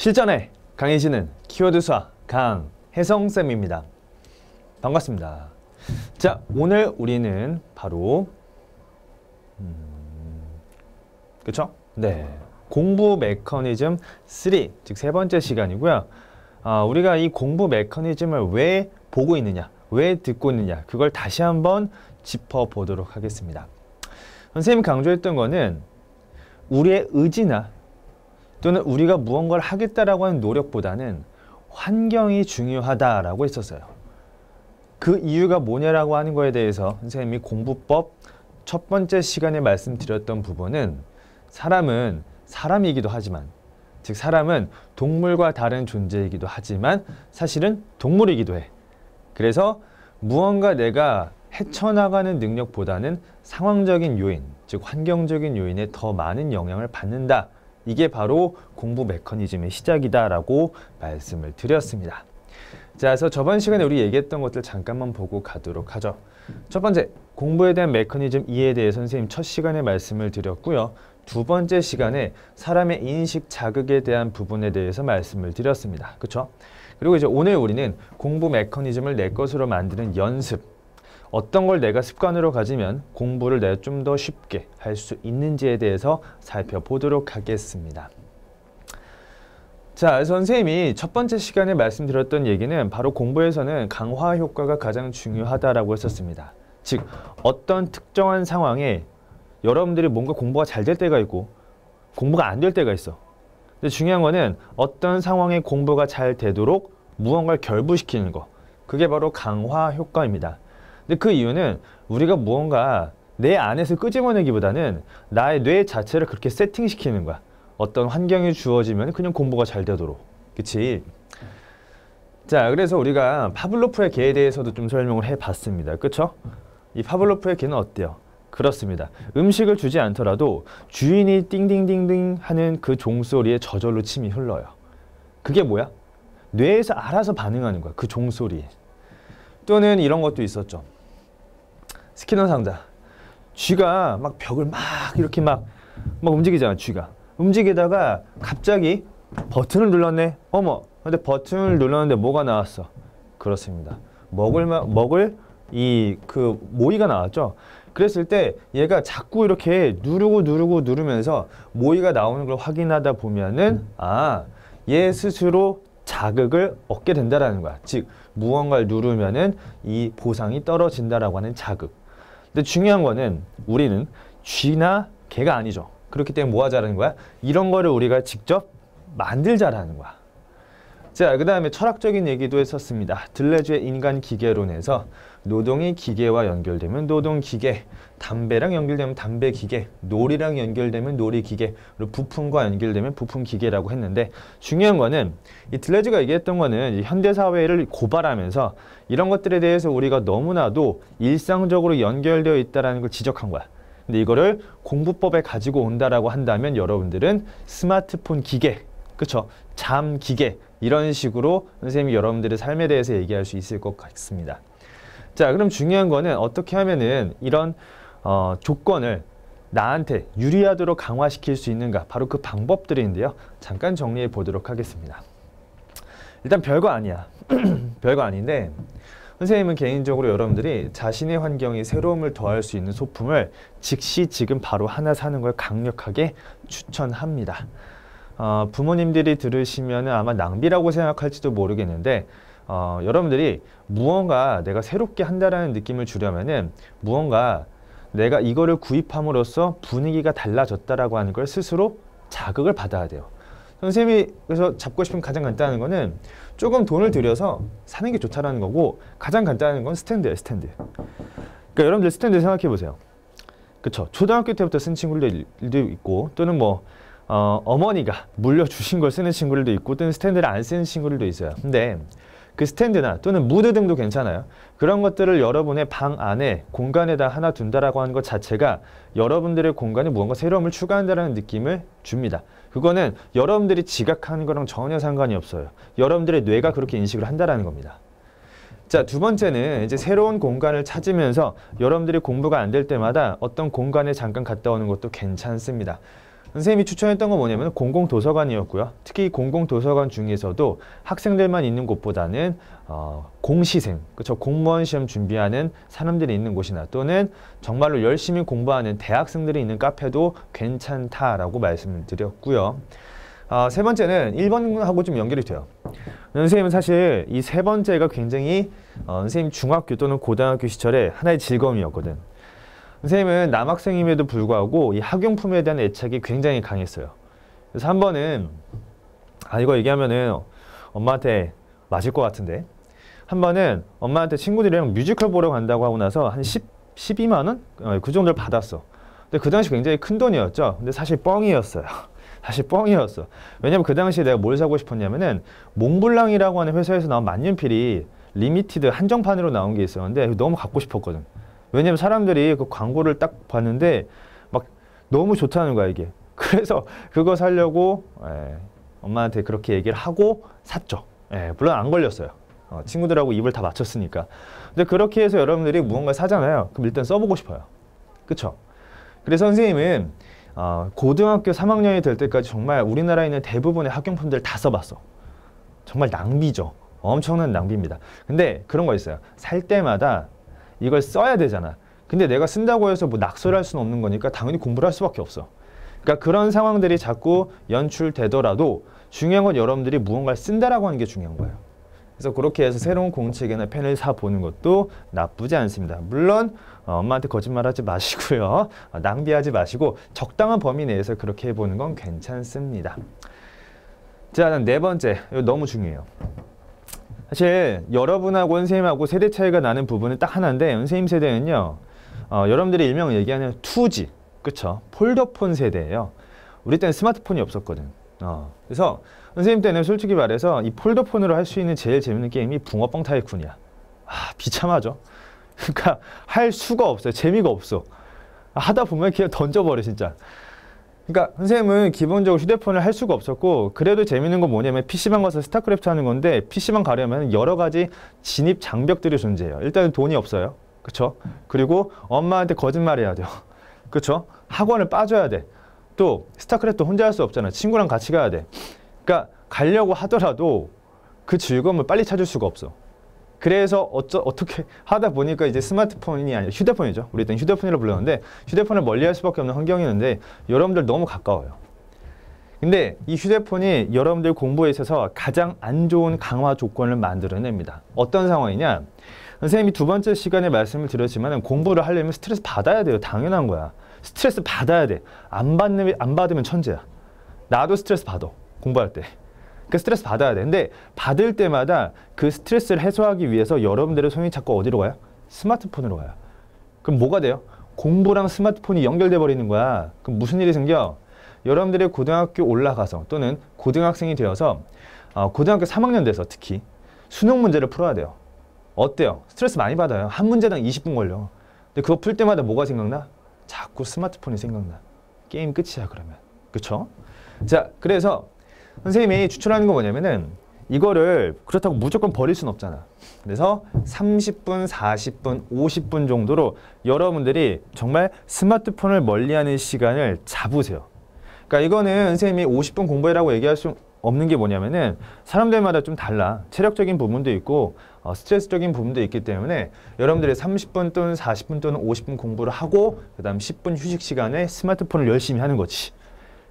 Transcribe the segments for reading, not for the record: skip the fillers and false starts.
실전에 강해지는 키워드 수학 강혜성쌤입니다. 반갑습니다. 자, 오늘 우리는 바로 그쵸? 네, 공부 메커니즘 3, 즉 세 번째 시간이고요. 우리가 이 공부 메커니즘을 왜 보고 있느냐, 왜 듣고 있느냐, 그걸 다시 한번 짚어보도록 하겠습니다. 선생님이 강조했던 거는 우리의 의지나 또는 우리가 무언가를 하겠다라고 하는 노력보다는 환경이 중요하다라고 했었어요. 그 이유가 뭐냐라고 하는 거에 대해서 선생님이 공부법 첫 번째 시간에 말씀드렸던 부분은 사람은 사람이기도 하지만, 즉 사람은 동물과 다른 존재이기도 하지만 사실은 동물이기도 해. 그래서 무언가 내가 헤쳐나가는 능력보다는 상황적인 요인, 즉 환경적인 요인에 더 많은 영향을 받는다. 이게 바로 공부 메커니즘의 시작이다라고 말씀을 드렸습니다. 자, 그래서 저번 시간에 우리 얘기했던 것들 잠깐만 보고 가도록 하죠. 첫 번째, 공부에 대한 메커니즘 2에 대해 선생님 첫 시간에 말씀을 드렸고요. 두 번째 시간에 사람의 인식 자극에 대한 부분에 대해서 말씀을 드렸습니다. 그렇죠? 그리고 이제 오늘 우리는 공부 메커니즘을 내 것으로 만드는 연습, 어떤 걸 내가 습관으로 가지면 공부를 내가 좀 더 쉽게 할 수 있는지에 대해서 살펴보도록 하겠습니다. 자, 선생님이 첫 번째 시간에 말씀드렸던 얘기는 바로 공부에서는 강화 효과가 가장 중요하다라고 했었습니다. 즉, 어떤 특정한 상황에 여러분들이 뭔가 공부가 잘 될 때가 있고 공부가 안 될 때가 있어. 근데 중요한 거는 어떤 상황에 공부가 잘 되도록 무언가를 결부시키는 거. 그게 바로 강화 효과입니다. 근데 그 이유는 우리가 무언가 내 안에서 끄집어내기보다는 나의 뇌 자체를 그렇게 세팅시키는 거야. 어떤 환경이 주어지면 그냥 공부가 잘 되도록. 그치? 자, 그래서 우리가 파블로프의 개에 대해서도 좀 설명을 해봤습니다. 그쵸? 이 파블로프의 개는 어때요? 그렇습니다. 음식을 주지 않더라도 주인이 띵띵띵띵 하는 그 종소리에 저절로 침이 흘러요. 그게 뭐야? 뇌에서 알아서 반응하는 거야. 그 종소리에. 또는 이런 것도 있었죠. 스키너 상자. 쥐가 막 벽을 막 이렇게 막 움직이잖아, 쥐가. 움직이다가 갑자기 버튼을 눌렀네. 어머, 근데 버튼을 눌렀는데 뭐가 나왔어? 그렇습니다. 먹을 그 모이가 나왔죠. 그랬을 때 얘가 자꾸 이렇게 누르면서 모이가 나오는 걸 확인하다 보면은 얘 스스로 자극을 얻게 된다라는 거야. 즉, 무언가를 누르면은 이 보상이 떨어진다라고 하는 자극. 근데 중요한 거는 우리는 쥐나 개가 아니죠. 그렇기 때문에 뭐 하자라는 거야? 이런 거를 우리가 직접 만들자라는 거야. 자, 그 다음에 철학적인 얘기도 했었습니다. 들레주의 인간 기계론에서 노동이 기계와 연결되면 노동 기계, 담배랑 연결되면 담배 기계, 놀이랑 연결되면 놀이 기계, 그리고 부품과 연결되면 부품 기계라고 했는데, 중요한 거는 이 들레주가 얘기했던 거는 현대 사회를 고발하면서 이런 것들에 대해서 우리가 너무나도 일상적으로 연결되어 있다는 걸 지적한 거야. 근데 이거를 공부법에 가지고 온다라고 한다면 여러분들은 스마트폰 기계, 그쵸? 잠 기계, 이런 식으로 선생님이 여러분들의 삶에 대해서 얘기할 수 있을 것 같습니다. 자, 그럼 중요한 거는 어떻게 하면은 이런 조건을 나한테 유리하도록 강화시킬 수 있는가, 바로 그 방법들인데요. 잠깐 정리해 보도록 하겠습니다. 일단 별거 아니야. 별거 아닌데 선생님은 개인적으로 여러분들이 자신의 환경에 새로움을 더할 수 있는 소품을 즉시 지금 바로 하나 사는 걸 강력하게 추천합니다. 부모님들이 들으시면 아마 낭비라고 생각할지도 모르겠는데 여러분들이 무언가 내가 새롭게 한다라는 느낌을 주려면은 무언가 내가 이거를 구입함으로써 분위기가 달라졌다라고 하는 걸 스스로 자극을 받아야 돼요. 선생님이 그래서 잡고 싶은 가장 간단한 거는 조금 돈을 들여서 사는 게 좋다라는 거고, 가장 간단한 건 스탠드예요, 스탠드. 그러니까 여러분들 스탠드 생각해 보세요. 그쵸? 초등학교 때부터 쓴 친구들도 있고, 또는 어머니가 물려주신 걸 쓰는 친구들도 있고, 또는 스탠드를 안 쓰는 친구들도 있어요. 근데 그 스탠드나 또는 무드 등도 괜찮아요. 그런 것들을 여러분의 방 안에 공간에다 하나 둔다라고 하는 것 자체가 여러분들의 공간에 무언가 새로움을 추가한다는 느낌을 줍니다. 그거는 여러분들이 지각하는 거랑 전혀 상관이 없어요. 여러분들의 뇌가 그렇게 인식을 한다라는 겁니다. 자, 두 번째는 이제 새로운 공간을 찾으면서 여러분들이 공부가 안 될 때마다 어떤 공간에 잠깐 갔다 오는 것도 괜찮습니다. 선생님이 추천했던 건 뭐냐면 공공도서관이었고요. 특히 공공도서관 중에서도 학생들만 있는 곳보다는 공시생, 그렇죠? 공무원 시험 준비하는 사람들이 있는 곳이나 또는 정말로 열심히 공부하는 대학생들이 있는 카페도 괜찮다라고 말씀을 드렸고요. 세 번째는 1번하고 좀 연결이 돼요. 선생님은 사실 이 세 번째가 굉장히 선생님 중학교 또는 고등학교 시절에 하나의 즐거움이었거든. 선생님은 남학생임에도 불구하고 이 학용품에 대한 애착이 굉장히 강했어요. 그래서 한 번은 이거 얘기하면은 엄마한테 맞을 것 같은데, 한 번은 엄마한테 친구들이랑 뮤지컬 보러 간다고 하고 나서 한 12만 원? 그 정도를 받았어. 근데 그 당시 굉장히 큰 돈이었죠. 근데 사실 뻥이었어요. 사실 뻥이었어. 왜냐면 그 당시에 내가 뭘 사고 싶었냐면은 몽블랑이라고 하는 회사에서 나온 만년필이 리미티드 한정판으로 나온 게 있었는데 너무 갖고 싶었거든. 왜냐면 사람들이 그 광고를 딱 봤는데 막 너무 좋다는 거야 이게. 그래서 그거 사려고 엄마한테 그렇게 얘기를 하고 샀죠. 물론 안 걸렸어요. 친구들하고 입을 다 맞췄으니까. 근데 그렇게 해서 여러분들이 무언가 사잖아요. 그럼 일단 써보고 싶어요. 그쵸? 그래서 선생님은 고등학교 3학년이 될 때까지 정말 우리나라에 있는 대부분의 학용품들 다 써봤어. 정말 낭비죠. 엄청난 낭비입니다. 근데 그런 거 있어요. 살 때마다 이걸 써야 되잖아. 근데 내가 쓴다고 해서 뭐 낙서를 할 수는 없는 거니까 당연히 공부를 할 수밖에 없어. 그러니까 그런 상황들이 자꾸 연출되더라도 중요한 건 여러분들이 무언가를 쓴다라고 하는 게 중요한 거예요. 그래서 그렇게 해서 새로운 공책이나 펜을 사보는 것도 나쁘지 않습니다. 물론 엄마한테 거짓말하지 마시고요. 낭비하지 마시고 적당한 범위 내에서 그렇게 해보는 건 괜찮습니다. 자, 네 번째. 이거 너무 중요해요. 사실 여러분하고 선생님하고 세대 차이가 나는 부분은 딱 하나인데, 선생님 세대는요, 여러분들이 일명 얘기하는 2G, 그쵸? 폴더폰 세대예요. 우리 때는 스마트폰이 없었거든. 그래서 선생님 때는 솔직히 말해서 이 폴더폰으로 할 수 있는 제일 재밌는 게임이 붕어빵 타이쿤이야. 비참하죠? 그러니까 할 수가 없어요. 재미가 없어. 하다 보면 그냥 던져버려 진짜. 그러니까 선생님은 기본적으로 휴대폰을 할 수가 없었고, 그래도 재밌는 건 뭐냐면 PC방 가서 스타크래프트 하는 건데, PC방 가려면 여러 가지 진입 장벽들이 존재해요. 일단은 돈이 없어요. 그쵸? 그리고 엄마한테 거짓말해야 돼요. 그쵸? 학원을 빠져야 돼. 또 스타크래프트 혼자 할 수 없잖아. 친구랑 같이 가야 돼. 그러니까 가려고 하더라도 그 즐거움을 빨리 찾을 수가 없어. 그래서 어떻게 하다 보니까 이제 스마트폰이 아니라 휴대폰이죠. 우리 때는 휴대폰이라고 불렀는데 휴대폰을 멀리할 수밖에 없는 환경이었는데 여러분들 너무 가까워요. 근데 이 휴대폰이 여러분들 공부에 있어서 가장 안 좋은 강화 조건을 만들어냅니다. 어떤 상황이냐? 선생님이 두 번째 시간에 말씀을 드렸지만 공부를 하려면 스트레스 받아야 돼요. 당연한 거야. 스트레스 받아야 돼. 안 받으면 천재야. 나도 스트레스 받아. 공부할 때. 그 스트레스 받아야 돼. 근데 받을 때마다 그 스트레스를 해소하기 위해서 여러분들의 손이 자꾸 어디로 가요? 스마트폰으로 가요. 그럼 뭐가 돼요? 공부랑 스마트폰이 연결돼 버리는 거야. 그럼 무슨 일이 생겨? 여러분들이 고등학교 올라가서 또는 고등학생이 되어서 고등학교 3학년 돼서 특히 수능 문제를 풀어야 돼요. 어때요? 스트레스 많이 받아요. 한 문제당 20분 걸려. 근데 그거 풀 때마다 뭐가 생각나? 자꾸 스마트폰이 생각나. 게임 끝이야 그러면. 그쵸? 자, 그래서 선생님이 추천하는 거 뭐냐면은 이거를 그렇다고 무조건 버릴 순 없잖아. 그래서 30분, 40분, 50분 정도로 여러분들이 정말 스마트폰을 멀리하는 시간을 잡으세요. 그러니까 이거는 선생님이 50분 공부해라고 얘기할 수 없는 게 뭐냐면은 사람들마다 좀 달라. 체력적인 부분도 있고 스트레스적인 부분도 있기 때문에 여러분들이 30분 또는 40분 또는 50분 공부를 하고 그 다음 10분 휴식 시간에 스마트폰을 열심히 하는 거지.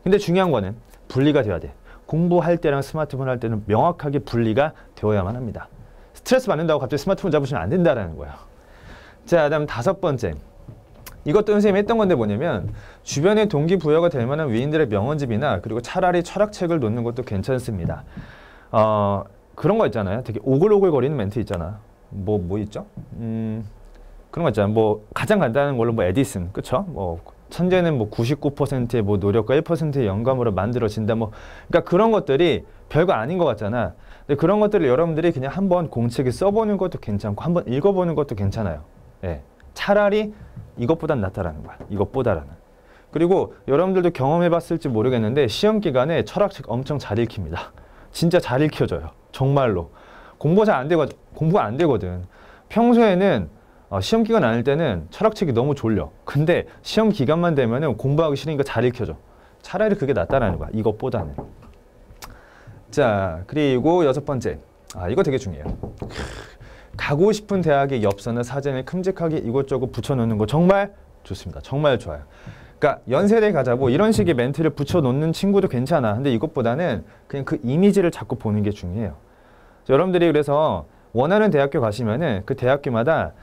근데 중요한 거는 분리가 돼야 돼. 공부할 때랑 스마트폰 할 때는 명확하게 분리가 되어야만 합니다. 스트레스 받는다고 갑자기 스마트폰 잡으시면 안 된다는 거예요. 자, 그다음 다섯 번째. 이것도 선생님이 했던 건데 뭐냐면 주변에 동기부여가 될 만한 위인들의 명언집이나 그리고 차라리 철학책을 놓는 것도 괜찮습니다. 그런 거 있잖아요. 되게 오글오글거리는 멘트 있잖아. 뭐 있죠? 그런 거 있잖아요. 뭐 가장 간단한 걸로 뭐 에디슨, 그쵸? 뭐 천재는 뭐 99%의 뭐 노력과 1%의 영감으로 만들어진다. 뭐 그러니까 그런 것들이 별거 아닌 것 같잖아. 근데 그런 것들을 여러분들이 그냥 한번 공책에 써보는 것도 괜찮고 한번 읽어보는 것도 괜찮아요. 예. 차라리 이것보단 낫다라는 거야. 이것보다라는. 그리고 여러분들도 경험해봤을지 모르겠는데 시험 기간에 철학책 엄청 잘 읽힙니다. 진짜 잘 읽혀져요. 정말로. 공부가 안 되거든. 평소에는 시험 기간 아닐 때는 철학책이 너무 졸려. 근데 시험 기간만 되면은 공부하기 싫으니까 잘 읽혀져. 차라리 그게 낫다라는 거야. 이것보다는. 자, 그리고 여섯 번째. 이거 되게 중요해요. 가고 싶은 대학의 엽서나 사진을 큼직하게 이것저것 붙여놓는 거 정말 좋습니다. 정말 좋아요. 그러니까 연세대 가자 뭐 이런 식의 멘트를 붙여놓는 친구도 괜찮아. 근데 이것보다는 그냥 그 이미지를 자꾸 보는 게 중요해요. 여러분들이 그래서 원하는 대학교 가시면은 그 대학교마다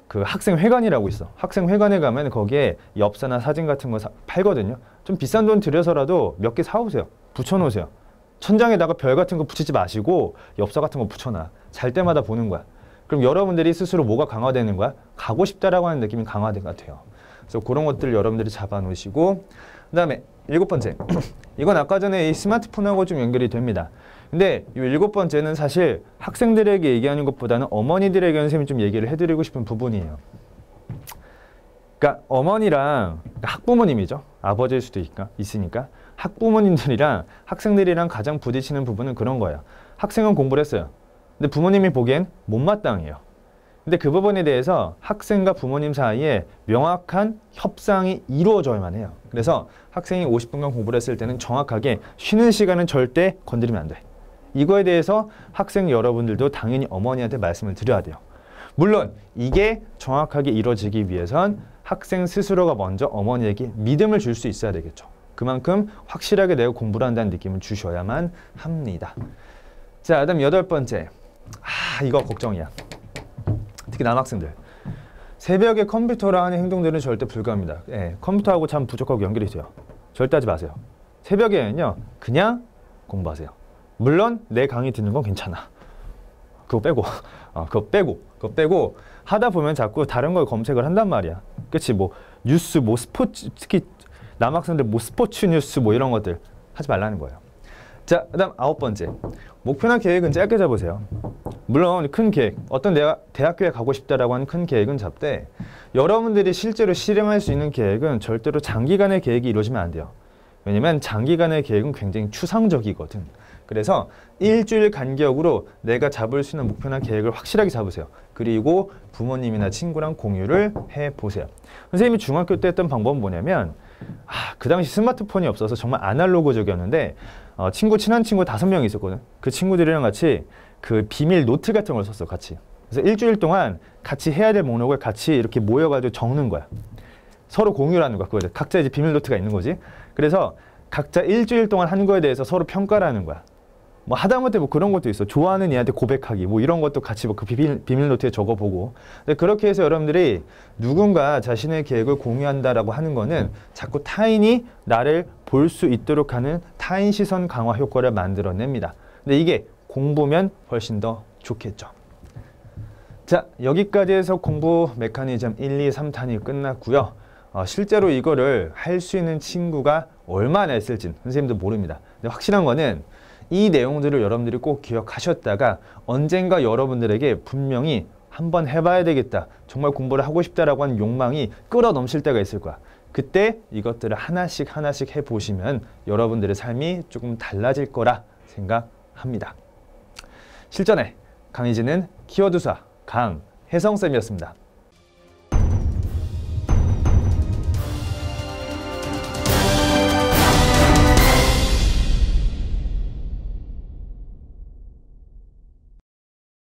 그 학생회관이라고 있어. 학생회관에 가면 거기에 엽서나 사진 같은 거 팔거든요. 좀 비싼 돈 들여서라도 몇 개 사오세요. 붙여놓으세요. 천장에다가 별 같은 거 붙이지 마시고 엽서 같은 거 붙여놔. 잘 때마다 보는 거야. 그럼 여러분들이 스스로 뭐가 강화되는 거야? 가고 싶다라고 하는 느낌이 강화가 돼요. 그래서 그런 것들을 여러분들이 잡아놓으시고, 그 다음에 일곱 번째. 이건 아까 전에 이 스마트폰하고 좀 연결이 됩니다. 근데 이 일곱 번째는 사실 학생들에게 얘기하는 것보다는 어머니들에게 선생님이 좀 얘기를 해드리고 싶은 부분이에요. 그러니까 어머니랑 학부모님이죠. 아버지일 수도 있으니까 학부모님들이랑 학생들이랑 가장 부딪히는 부분은 그런 거예요. 학생은 공부를 했어요. 근데 부모님이 보기엔 못마땅해요. 근데 그 부분에 대해서 학생과 부모님 사이에 명확한 협상이 이루어져야만 해요. 그래서 학생이 50분간 공부를 했을 때는 정확하게 쉬는 시간은 절대 건드리면 안 돼. 이거에 대해서 학생 여러분들도 당연히 어머니한테 말씀을 드려야 돼요. 물론 이게 정확하게 이루어지기 위해선 학생 스스로가 먼저 어머니에게 믿음을 줄 수 있어야 되겠죠. 그만큼 확실하게 내가 공부를 한다는 느낌을 주셔야만 합니다. 자, 그다음 여덟 번째. 이거 걱정이야. 특히 남학생들. 새벽에 컴퓨터로 하는 행동들은 절대 불가합니다. 컴퓨터하고 잠 부족하고 연결이 돼요. 절대 하지 마세요. 새벽에는요, 그냥 공부하세요. 물론 내 강의 듣는 건 괜찮아. 그거 빼고 하다 보면 자꾸 다른 걸 검색을 한단 말이야. 그치? 뭐 뉴스, 뭐 스포츠, 특히 남학생들 뭐 스포츠 뉴스 뭐 이런 것들 하지 말라는 거예요. 자, 그다음 아홉 번째. 목표나 계획은 짧게 잡으세요. 물론 큰 계획, 어떤 내가 대학교에 가고 싶다라고 하는 큰 계획은 잡되 여러분들이 실제로 실행할 수 있는 계획은 절대로 장기간의 계획이 이루어지면 안 돼요. 왜냐면 장기간의 계획은 굉장히 추상적이거든. 그래서 일주일 간격으로 내가 잡을 수 있는 목표나 계획을 확실하게 잡으세요. 그리고 부모님이나 친구랑 공유를 해보세요. 선생님이 중학교 때 했던 방법은 뭐냐면 그 당시 스마트폰이 없어서 정말 아날로그적이었는데 친한 친구 5명이 있었거든. 그 친구들이랑 같이 그 비밀 노트 같은 걸 썼어, 같이. 그래서 일주일 동안 같이 해야 될 목록을 같이 이렇게 모여가지고 적는 거야. 서로 공유를 하는 거야. 그거 각자 이제 비밀 노트가 있는 거지. 그래서 각자 일주일 동안 한 거에 대해서 서로 평가를 하는 거야. 뭐 하다못해 뭐 그런 것도 있어. 좋아하는 얘한테 고백하기 뭐 이런 것도 같이 뭐 그 비밀 노트에 적어보고. 근데 그렇게 해서 여러분들이 누군가 자신의 계획을 공유한다라고 하는 거는 자꾸 타인이 나를 볼 수 있도록 하는 타인 시선 강화 효과를 만들어냅니다. 근데 이게 공부면 훨씬 더 좋겠죠. 자, 여기까지 해서 공부 메커니즘 1, 2, 3탄이 끝났고요. 실제로 이거를 할 수 있는 친구가 얼마나 있을지는 선생님도 모릅니다. 근데 확실한 거는 이 내용들을 여러분들이 꼭 기억하셨다가 언젠가 여러분들에게 분명히 한번 해봐야 되겠다. 정말 공부를 하고 싶다라고 하는 욕망이 끌어넘칠 때가 있을 거야. 그때 이것들을 하나씩 해보시면 여러분들의 삶이 조금 달라질 거라 생각합니다. 실전에 강의진은 키워드 수학 강혜성쌤이었습니다.